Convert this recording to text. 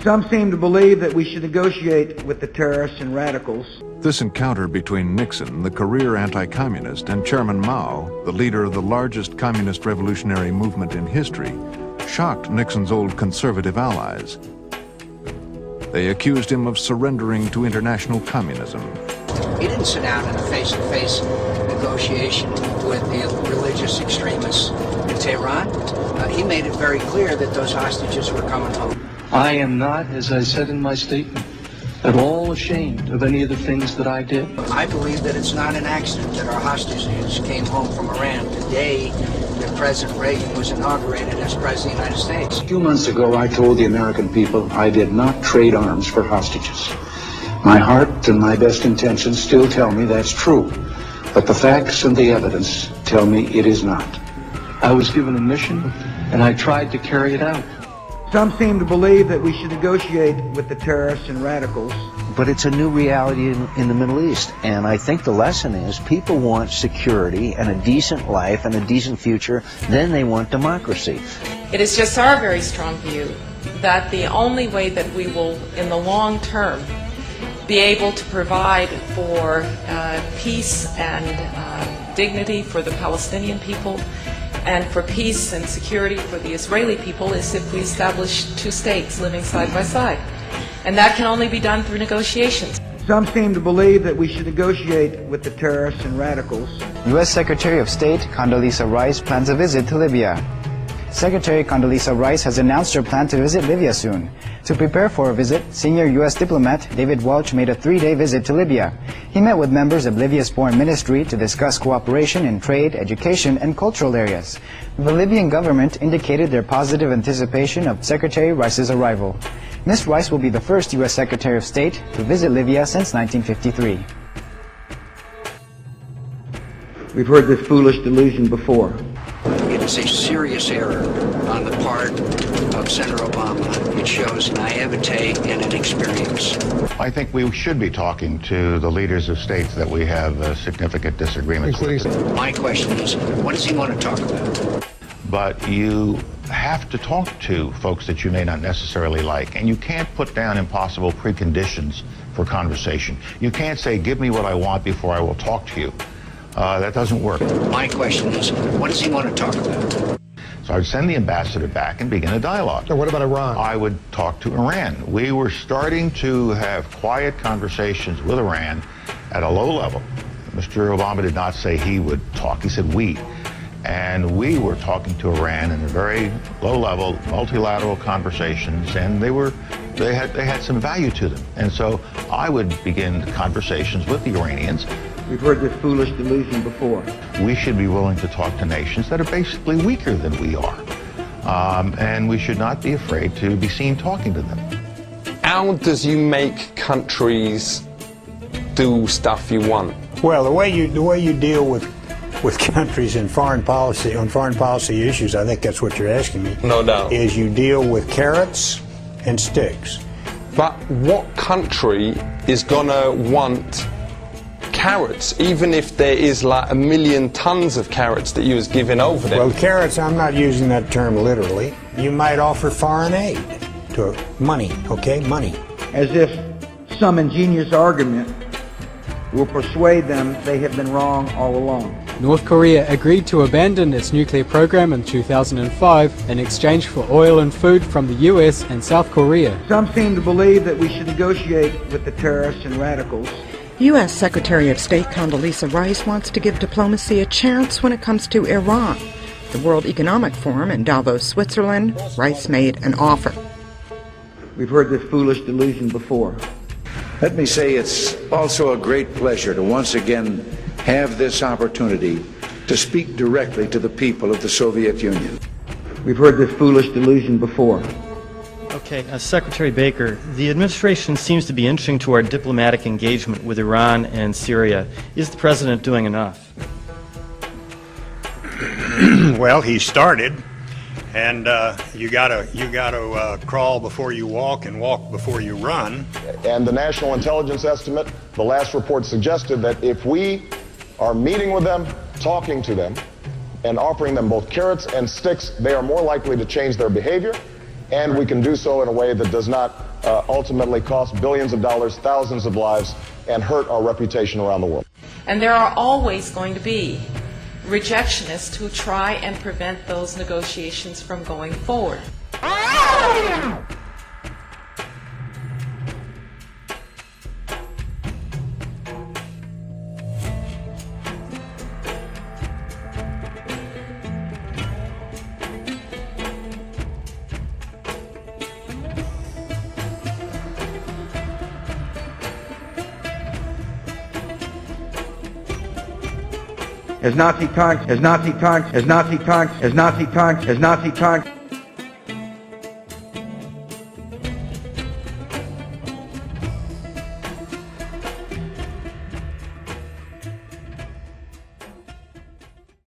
Some seem to believe that we should negotiate with the terrorists and radicals. This encounter between Nixon, the career anti-communist, and Chairman Mao, the leader of the largest communist revolutionary movement in history, shocked Nixon's old conservative allies. They accused him of surrendering to international communism. He didn't sit down in a face-to-face negotiation with the religious extremists in Tehran. He made it very clear that those hostages were coming home. I am not, as I said in my statement, at all ashamed of any of the things that I did. I believe that it's not an accident that our hostages came home from Iran the day that President Reagan was inaugurated as President of the United States. A few months ago, I told the American people I did not trade arms for hostages. My heart and my best intentions still tell me that's true, but the facts and the evidence tell me it is not. I was given a mission, and I tried to carry it out. Some seem to believe that we should negotiate with the terrorists and radicals. But it's a new reality in the Middle East, and I think the lesson is people want security and a decent life and a decent future, then they want democracy. It is just our very strong view that the only way that we will, in the long term, be able to provide for peace and dignity for the Palestinian people and for peace and security for the Israeli people is if we establish two states living side by side. And that can only be done through negotiations. Some seem to believe that we should negotiate with the terrorists and radicals. U.S. Secretary of State Condoleezza Rice plans a visit to Libya. Secretary Condoleezza Rice has announced her plan to visit Libya soon. To prepare for a visit, senior U.S. diplomat David Welch made a 3-day visit to Libya. He met with members of Libya's foreign ministry to discuss cooperation in trade, education, and cultural areas. The Libyan government indicated their positive anticipation of Secretary Rice's arrival. Ms. Rice will be the first U.S. Secretary of State to visit Libya since 1953. We've heard this foolish delusion before. It is a serious error on the part of Senator Obama. It shows naivete and inexperience. I think we should be talking to the leaders of states that we have significant disagreements with. My question is, what does he want to talk about? But you have to talk to folks that you may not necessarily like, and you can't put down impossible preconditions for conversation. You can't say, give me what I want before I will talk to you. That doesn't work. My question is, what does he want to talk about? So I would send the ambassador back and begin a dialogue. So what about Iran? I would talk to Iran. We were starting to have quiet conversations with Iran at a low level. Mr. Obama did not say he would talk, he said we. And we were talking to Iran in a very low level, multilateral conversations, and they had some value to them. And so I would begin conversations with the Iranians. We've heard this foolish delusion before. We should be willing to talk to nations that are basically weaker than we are. And we should not be afraid to be seen talking to them. How does you make countries do stuff you want? Well, the way you deal with countries in foreign policy, on foreign policy issues, I think that's what you're asking me. No doubt. Is you deal with carrots and sticks. But what country is gonna want carrots, even if there is like 1 million tons of carrots that you was giving over there? Well, carrots, I'm not using that term literally. You might offer foreign aid to money, okay? Money. As if some ingenious argument will persuade them they have been wrong all along. North Korea agreed to abandon its nuclear program in 2005 in exchange for oil and food from the US and South Korea. Some seem to believe that we should negotiate with the terrorists and radicals. U.S. Secretary of State Condoleezza Rice wants to give diplomacy a chance when it comes to Iran. The World Economic Forum in Davos, Switzerland, Rice made an offer. We've heard this foolish delusion before. Let me say it's also a great pleasure to once again have this opportunity to speak directly to the people of the Soviet Union. We've heard this foolish delusion before. Okay, Secretary Baker, the administration seems to be inching toward diplomatic engagement with Iran and Syria. Is the president doing enough? Well, he started, and you gotta crawl before you walk and walk before you run. And the national intelligence estimate, the last report suggested that if we are meeting with them, talking to them, and offering them both carrots and sticks, they are more likely to change their behavior, and we can do so in a way that does not ultimately cost billions of dollars, thousands of lives, and hurt our reputation around the world. And there are always going to be rejectionists who try and prevent those negotiations from going forward. As Nazi tanks